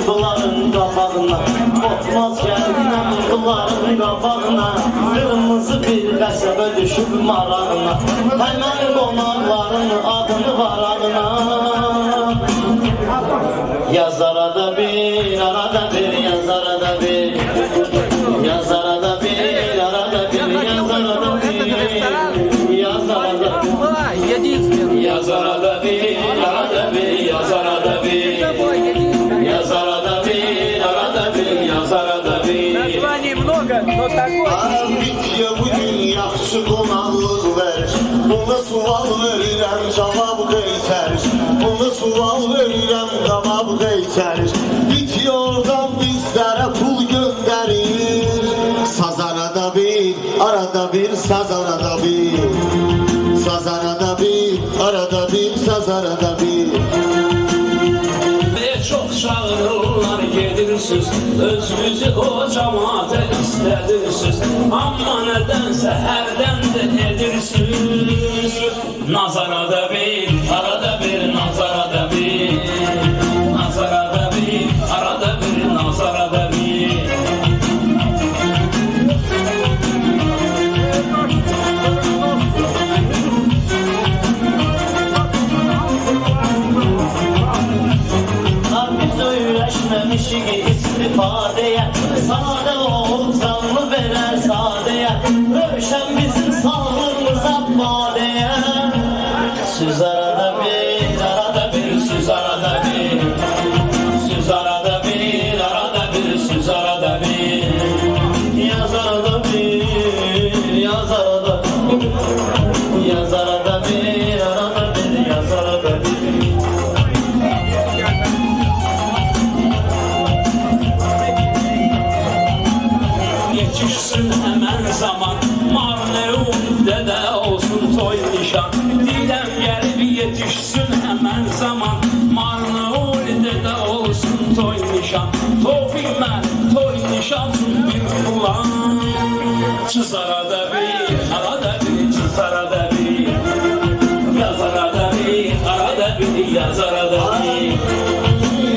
Bunların qabağına Qopmaz gəlinəm bunların qabağına Qırmızı bir qəsəbə düşüb marağına Həmən qonaqların adını var adına Yazar arada bir, arada bir, yazar arada bir Yazar arada bir, arada bir, yazar arada bir Yazar arada bir, yazar arada bir, arada bir, yazar arada bir Yazar arada bir, arada bir, yazar arada bir Названий много, но такое Bitiyə bugün yaxşı qonaqlıq verir Buna sual verirəm, cavab qeytərir Buna sual verirəm, cavab qeytərir Bitiyə oradan bizlərə pul göndərir Saz arada bir, arada bir, saz arada bir Saz arada bir, arada bir, saz arada bir Çok çağırırlar gedirsiniz Özünüzü o cemaate istedirsiniz Amma nedense herden de edirsiniz Nazarada bir, arada bir, nazarada bir Nazarada bir, arada bir, nazarada bir Öyrəşməmişik istifadəyə Sadə ol, canlı verər sadəyə Rövşən bizim sağlığımıza badəyə Süz arada bir, arada bir, süz arada bir Süz arada bir, arada bir, süz arada bir Yaz arada bir, yaz arada bir Yaz arada bir, arada bir, yaz arada bir Yetişsin hemen zaman Marneum'de de olsun toy nişan Didem gelip yetişsin hemen zaman Marneum'de de olsun toy nişan Tofime toy nişansın bir ulan Çiz arada bir, arada bir, çiz arada bir Yaz arada bir, arada bir, yaz arada bir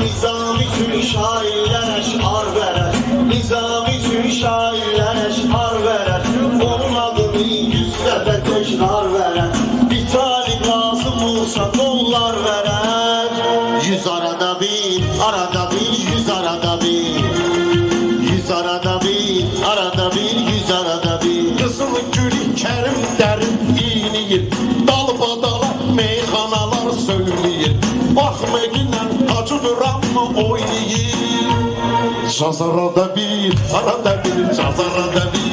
Nizam üçün şairlər əşar verər Nizam üçün şairlər əşar verər Onun adını 100 dəfə təkrar verər Bir talib lazım olsa dollar verər 100 arada bir, arada bir, 100 arada bir 100 arada bir, arada bir, 100 arada bir Qızıl gülü kərim dərin iyniyir Dal badala meyxanalar söyləyir Baxma günlə acı duranmı oynayır Caz arada bir, arada bir, caz arada bir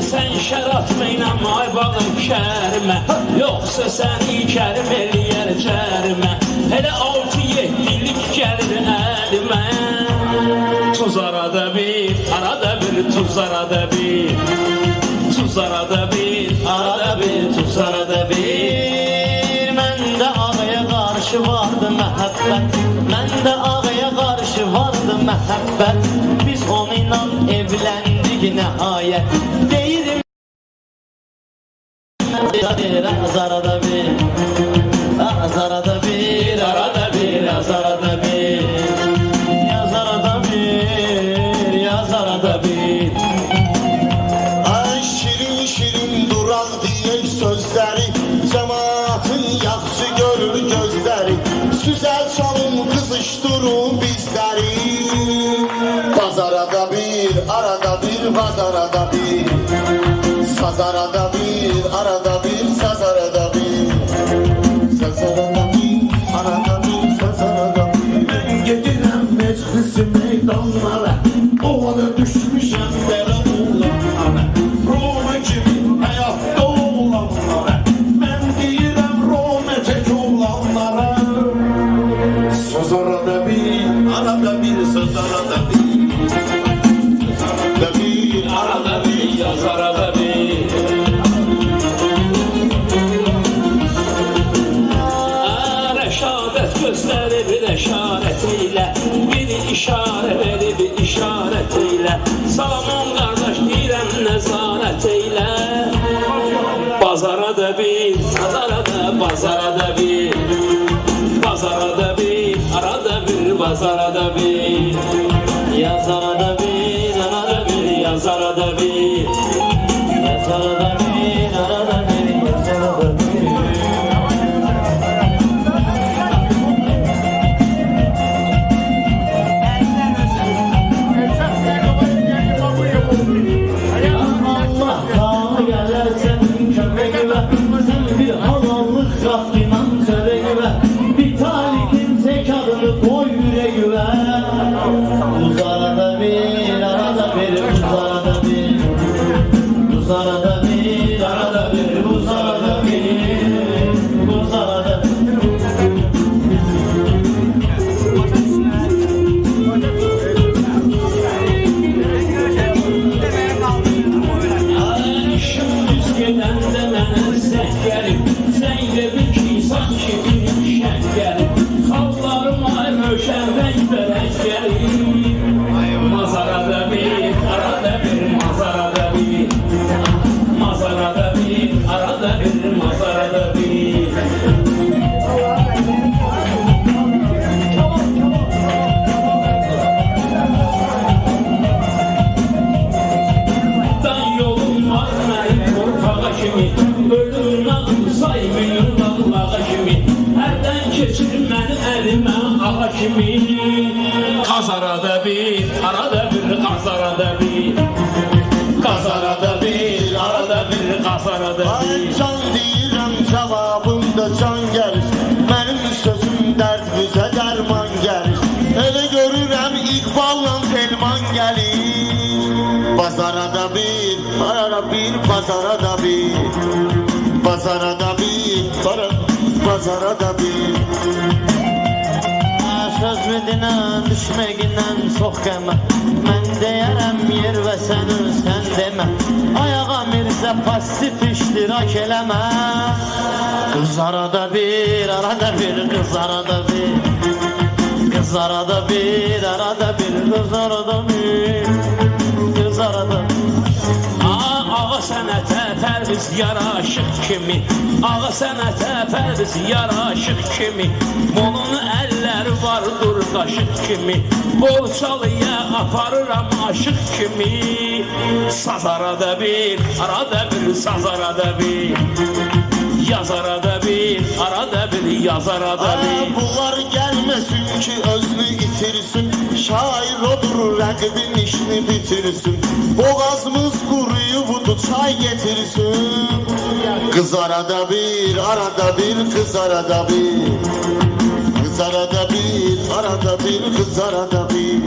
Sen şərat meynəm ay bağım kərmə Yoxsa səni kərim eləyər cərimə Hələ 6-7'lik gəlir əlimə Tuz arada bir, arada bir, tuz arada bir Tuz arada bir, arada bir, tuz arada bir Məndə ağaya qarşı vardı məhəbbət Məndə ağaya qarşı vardı məhəbbət Biz onunla evləndik nəhayət Deyirim Azarada bir, azarada bir, arada bir, azarada bir Yazarada bir, yazarada bir Ay şirin şirin duran diyək sözləri Cəmaatın yaxşı görür gözləri Süzəl çalın, qızışdırın bizləri Bazarada bir, arada bir, bazarada bir Saz arada bir, arada bir, saz arada bir Saz arada bir, arada bir, saz arada bir Ben gedirəm meclisi meydanlara Ovada düşmüşəm belə oğlanlara Roma kimi həyatda oğlanlara Mən deyirəm Roma tək oğlanlara Saz arada bir, söz arada bir Arada bir, yaz arada bir Rəşadət göstərir rəşarət eylə Biri işarə verib işarət eylə Salamon qardaş deyirəm nəzarət eylə Bazara da bir, bazara da, arada bir, pazarada bir, arada bir, pazarada bir. Yaz arada bir, arada bir, yaz arada bir. Yaz arada bir, arada bir, yaz arada bir. Allah Teala gelir senin köpeğine, sen bir halallık Rabbine söyleyime. Bir talihin zekadını koy yüreğime. Buz arada bir, arada bir, buz arada bir. Buz arada bir, arada bir, buz arada bir. Buz arada bir. Gelen de mənə sən gəlib, sən dedin ki, sanki bir şək gəlib. Xallarıma möşən rəng verək gəlib. Mazarada bir, arada bir, mazarada bir. Mazarada bir, arada bir, mazarada bir. Dan yolum var mənim torpağa kimi, ölümdən saymıyor dağlağa kimi. Hərdən keçir mənim əlimə ağa kimi. Qazarada bir, arada bir, qazarada bir. Qazarada bir, arada bir, qazarada bir. Ay can deyirəm cavabımda can gəlir. Mənim sözüm dərd bizə dərman gəlir. Elə görürəm İqballa Selman gəlir. Bazarada bir, arada bir, bazarada bir. Bazarada bir, bazarada bir. Söz dinən, düşməgindən çox qəmə. Mən deyərəm yer və sən sən demə. Ayağa Mirzə pasif iştirak eləmə. Qız arada bir, arada bir, qız arada bir. Qız arada bir, arada bir, qız arada bir. Qız arada bir. Ağa sənətə pərviz yaraşıq kimi, ağa sənətə pərviz yaraşıq kimi. Onun əlləri vardır qaşıq kimi, Borçalıya aparıram aşıq kimi. Saz arada bir, arada bir, saz arada bir. Yaz arada bir, arada bir, yaz arada bir. Bunlar gəlməsin ki özünü itirsin. Şair odur rəqibin işini bitirsin. Boğazımız quruyubudur çay getirsin. Qız arada bir, arada bir, qız arada bir. Qız arada bir, arada bir, qız arada bir.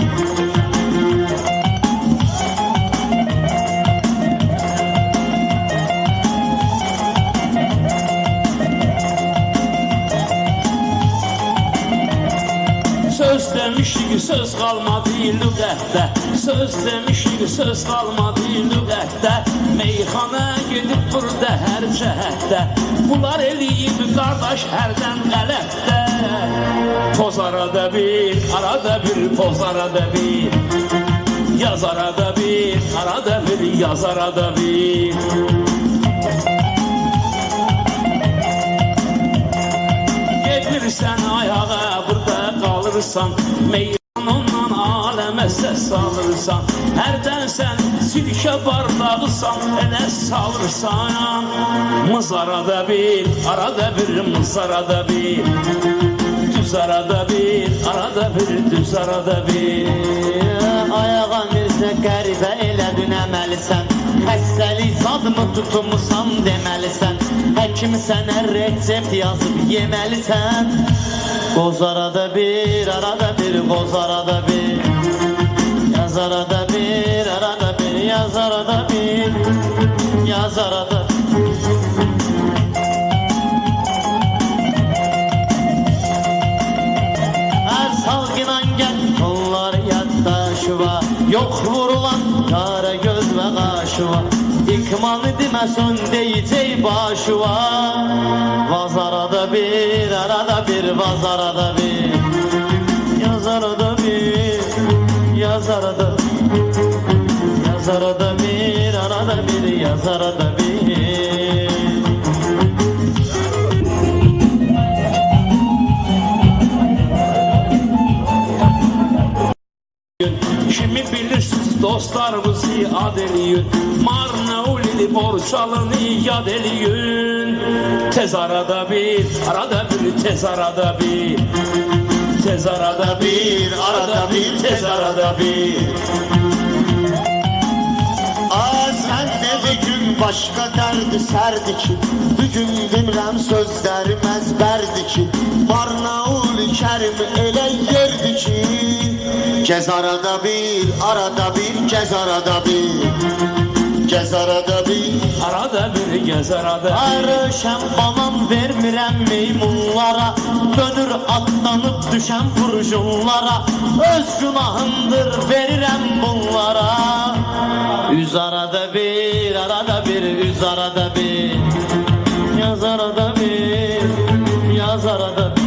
Söz demiştik söz kalmadı lügətdə. Söz demiştik söz kalmadı lügətdə. Meyxana gedib burada hər cəhətdə. Bunlar eləyib qardaş hərdən qələtdə. Poz arada bir, arada bir, poz arada bir. Yaz arada bir, arada bir, yaz arada bir. Gedirsən ayağa burada qalırsan, meydanından aləmə səs salırsan. Hərdən sən sülkə bardağısan, elə salırsan. Mız arada bir, arada bir, mız arada bir. Düz arada bir, arada bir, düz arada bir. Ayağa Mirzə qəribə elə dünəməlisən. Xəstəlik zadımı tutmusan deməlisən. Həkim sənə resept yazıb yeməlisən. Qoz arada bir, arada bir, qoz arada bir. Yaz arada bir, arada bir, yaz arada bir. Yaz arada bir. Salgınan gel, onlar yadda şuva. Yok vurulan kara göz ve kaşuva. İkmanı deməsən deyəcək başuva. Vaz arada bir, arada bir, vaz arada bir. Yaz arada bir, yaz arada. Yaz arada bir, arada bir, yaz arada bir. Kimi bilirsiniz dostlarımızı ad eləyin, Marnauli Borçalını yad eləyin. Tez arada bir, arada bir, tez arada bir, tez arada bir, arada bir, tez arada bir. Sen dedi gün başka derdi serdi ki, bugün demirəm sözlerim ezberdi ki, Barnaul Kerim elə yerdi ki, gez arada bir, arada bir, gez arada bir, gez arada bir, arada bir, gez arada bir. Arışam banam vermirəm meymunlara, dönür atlanıp düşən kurşunlara, öz günahındır verirəm bunlara. Üz arada bir, arada bir, üz arada bir, yaz arada bir, yaz arada bir.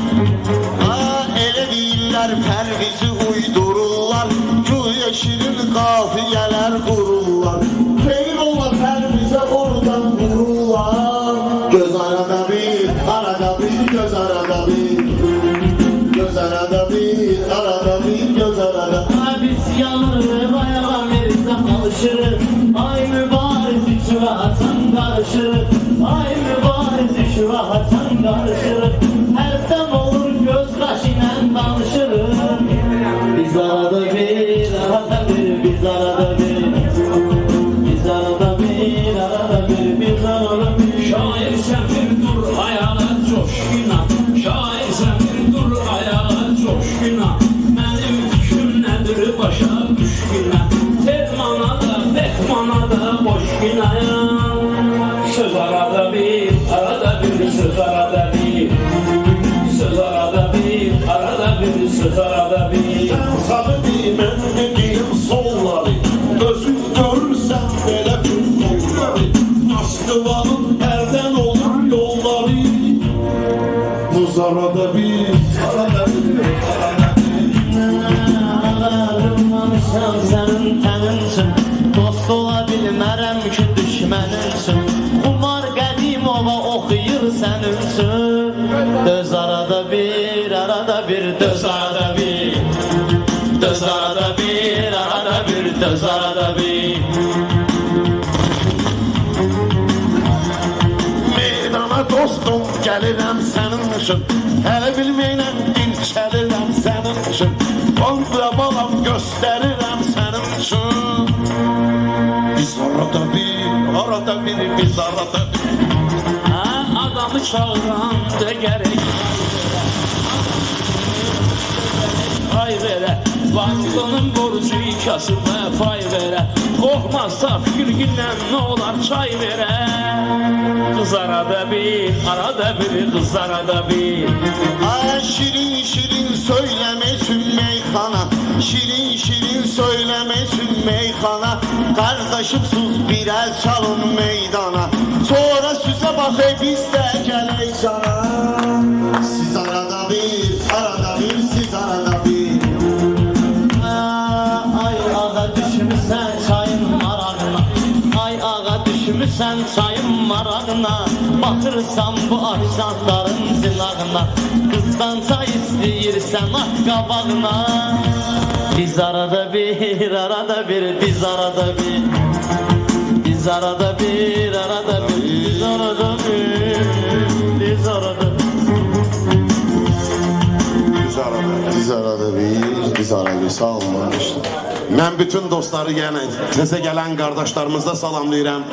Elə deyirlər pərvizi uydururlar, güya şirin qafiyeler kururlar, Feyl ola pərvizə oradan vururlar. Göz arada bir, arada bir, göz arada bir, göz arada bir, arada bir, göz arada bir. Biz yanırız, ayağa verirsen alışırız. Ay mübariz içi rahatsan karışırız. Ay mübariz içi rahatsan karışırız. Her dem olur göz kaşıyla danışırız. Biz arada bir, arada bir, biz arada bir, biz arada bir, arada bir, biz arada bir. Şair sen bir dur ayağa coşkuna, şair sen bir dur ayağa coşkuna. Benim fikrim nedir başa düşküne, Termana da Bekmana da boş günaya. Söz arada bir, arada bir, söz arada bir, söz arada bir, arada bir, söz arada bir. Sen salı ben dediğim solları, gözün görürsen belə günleri, Moskvanın nereden olur yolları. Buz arada bir, arada bir, arada bir. Ağlarım senin teninsin, dost ola bilmərəm ki düşməninsin. Xumar qədim ova oxuyur səninsin. Döz arada bir, arada bir, döz arada bir, döz arada bir, arada bir, döz arada bir. Meydana dostum gəlirəm sənin üçün, hələ bilməyinəm dinçəlirəm sənin üçün, Qonda balam göstərirəm sənin üçün. Biz arada bir, arada bir, biz arada bir. Adamı çağıran da gerek ay verə, Vaxtının borcu kasıbə pay verə, Qorxmazsa fikirginlə nə olar çay verə. Qız arada bir, arada bir, qız arada bir. Ay şirin şirin söylemesin meyxana, şirin şirin söylemesin meyxana, Kardeşim sus bir el çalın meydana, sonra süze bakay biz de gelek cana. Siz arada bir, arada bir, siz arada bir. Ay ağa düşmüsən çayın marağına, ay ağa düşmüsən çayın marağına, Baxırsan bu afşanların zinağına, Qızdan çay istəyirsən at qabağına. Biz arada bir, arada bir, biz arada bir, biz arada bir, arada bir, biz arada bir, biz arada bir. Biz arada bir, biz arada bir, sağ olun işte. Mən bütün dostları, yəni təzə gələn qardaşlarımızda salamlayıram.